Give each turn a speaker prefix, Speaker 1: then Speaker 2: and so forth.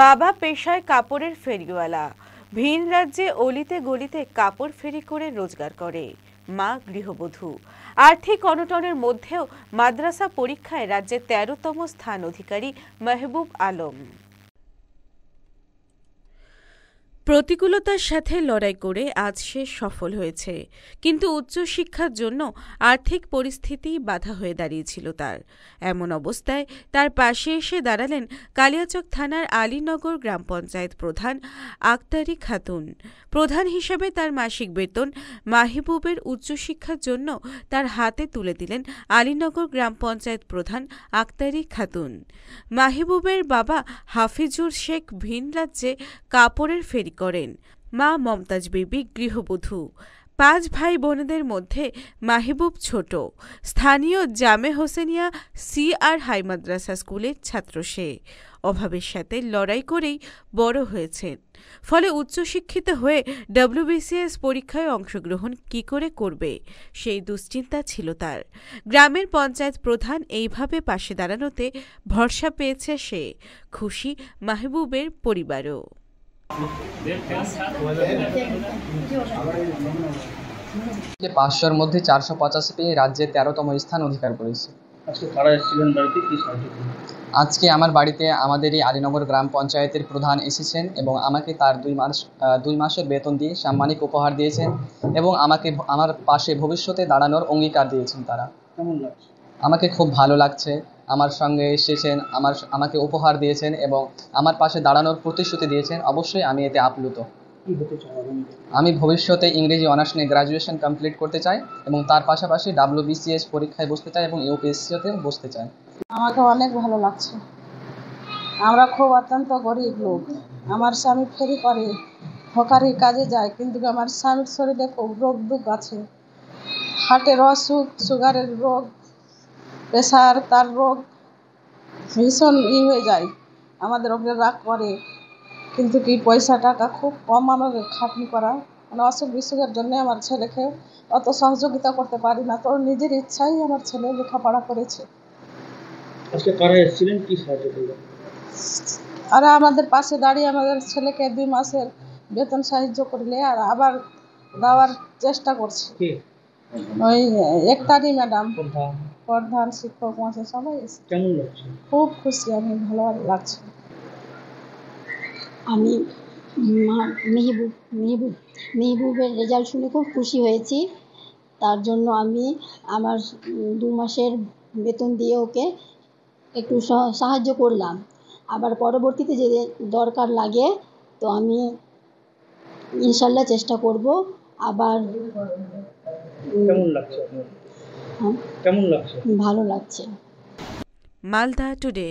Speaker 1: বাবা পেশায় কাপড়ের ফেরিওয়ালা, ভিন রাজ্যে অলিতে গলিতে কাপড় ফেরি করে রোজগার করে। মা গৃহবধূ, আর্থিক অনটনের মধ্যেও মাদ্রাসা পরীক্ষায় রাজ্যের ১৩তম স্থান অধিকারী মেহবুব আলম। প্রতিকূলতার সাথে লড়াই করে আজ সে সফল হয়েছে, কিন্তু উচ্চশিক্ষার জন্য আর্থিক পরিস্থিতি বাধা হয়ে দাঁড়িয়েছিল তার। এমন অবস্থায় তার পাশে এসে দাঁড়ালেন কালিয়াচক থানার আলীনগর গ্রাম পঞ্চায়েত প্রধান আক্তারি খাতুন। প্রধান হিসেবে তার মাসিক বেতন মাহবুবের উচ্চশিক্ষার জন্য তার হাতে তুলে দিলেন আলীনগর গ্রাম পঞ্চায়েত প্রধান আক্তারি খাতুন। মাহবুবের বাবা হাফিজুর শেখ ভিন রাজ্যে কাপড়ের ফেরি করেন। মা মমতাজ বিবি গৃহবধূ। ৫ ভাই বোনেদের মধ্যে মাহবুব ছোট। স্থানীয় জামে হোসেনিয়া CR হাই মাদ্রাসা স্কুলের ছাত্র সে। অভাবের সাথে লড়াই করেই বড় হয়েছেন। ফলে উচ্চশিক্ষিত হয়ে WBCS পরীক্ষায় অংশগ্রহণ কি করে করবে সেই দুশ্চিন্তা ছিল তার। গ্রামের পঞ্চায়েত প্রধান এইভাবে পাশে দাঁড়ানোতে ভরসা পেয়েছে সে। খুশি মাহবুবের পরিবারও।
Speaker 2: 500-র মধ্যে 485 পেয়ে রাজ্যে 13তম স্থান অধিকার করেছে। আজকে আমার বাড়িতে আমাদেরই আলীনগর গ্রাম পঞ্চায়েতের প্রধান এসেছেন এবং আমাকে তার 2 মাসের বেতন দিয়ে সাম্মানিক উপহার দিয়েছেন এবং আমাকে আমার পাশে ভবিষ্যতে দাঁড়ানোর অঙ্গীকার দিয়েছেন তারা। কেমন লাগছে? আমাকে খুব ভালো লাগছে। আমার সঙ্গে এসেছেন, আমাকে উপহার দিয়েছেন এবং আমার পাশে দাঁড়ানোর প্রতিশ্রুতি দিয়েছেন। অবশ্যই আমি এতে আপ্লুত। আমি ভবিষ্যতে ইংরেজি অনার্স নিয়ে গ্র্যাজুয়েশন কমপ্লিট করতে চাই এবং তার পাশাপাশি WBCS পরীক্ষায় বসতে চাই এবং UPSCতে বসতে চাই।
Speaker 3: আমাকে অনেক ভালো লাগছে। আমরা খুব অত্যন্ত গরিব লোক। আমার স্বামী ফেরি করে, হকারি কাজে যায়, কিন্তু আমার স্বামীর শরীরে খুব রোগ দুঃখ আছে। হার্টের অসুখ, সুগারের রোগ, প্রেশার, তার রোগ ভীষণ হয়ে যায়, আমাদের ওপরে রাগ করে। কিন্তু কি পয়সা টাকা খুব কম আমাকে খাটনি করা, মানে অসুখ বিসুখের জন্য আমার ছেলেকে অত সহযোগিতা করতে পারি না, তো নিজের ইচ্ছাই আমার ছেলে লেখাপড়া করেছে।
Speaker 4: আজকে কারা এসেছিলেন, কি সাহায্য করলেন?
Speaker 3: আর আমাদের পাশে দাঁড়িয়ে আমাদের ছেলেকে 2 মাসের বেতন সাহায্য করলে আর আবার দেওয়ার চেষ্টা করছে। ওই একতারি ম্যাডাম, প্রধান শিক্ষক মহাশয় সবাই এসেছে।
Speaker 4: কেমন লাগছে?
Speaker 3: খুব খুশি, আমি ভালো লাগছে।
Speaker 5: আমি মেহবুবের রেজাল্ট শুনে খুব খুশি হয়েছি। তার জন্য আমি আমার 2 মাসের বেতন দিয়ে ওকে একটু সাহায্য করলাম। আবার পরবর্তীতে যদি দরকার লাগে তো আমি ইনশাল্লাহ চেষ্টা করব। আবার
Speaker 4: কেমন লাগছে আপনার?
Speaker 5: হ্যাঁ,
Speaker 4: কেমন লাগছে?
Speaker 5: ভালো লাগছে।
Speaker 1: মালদা টুডে।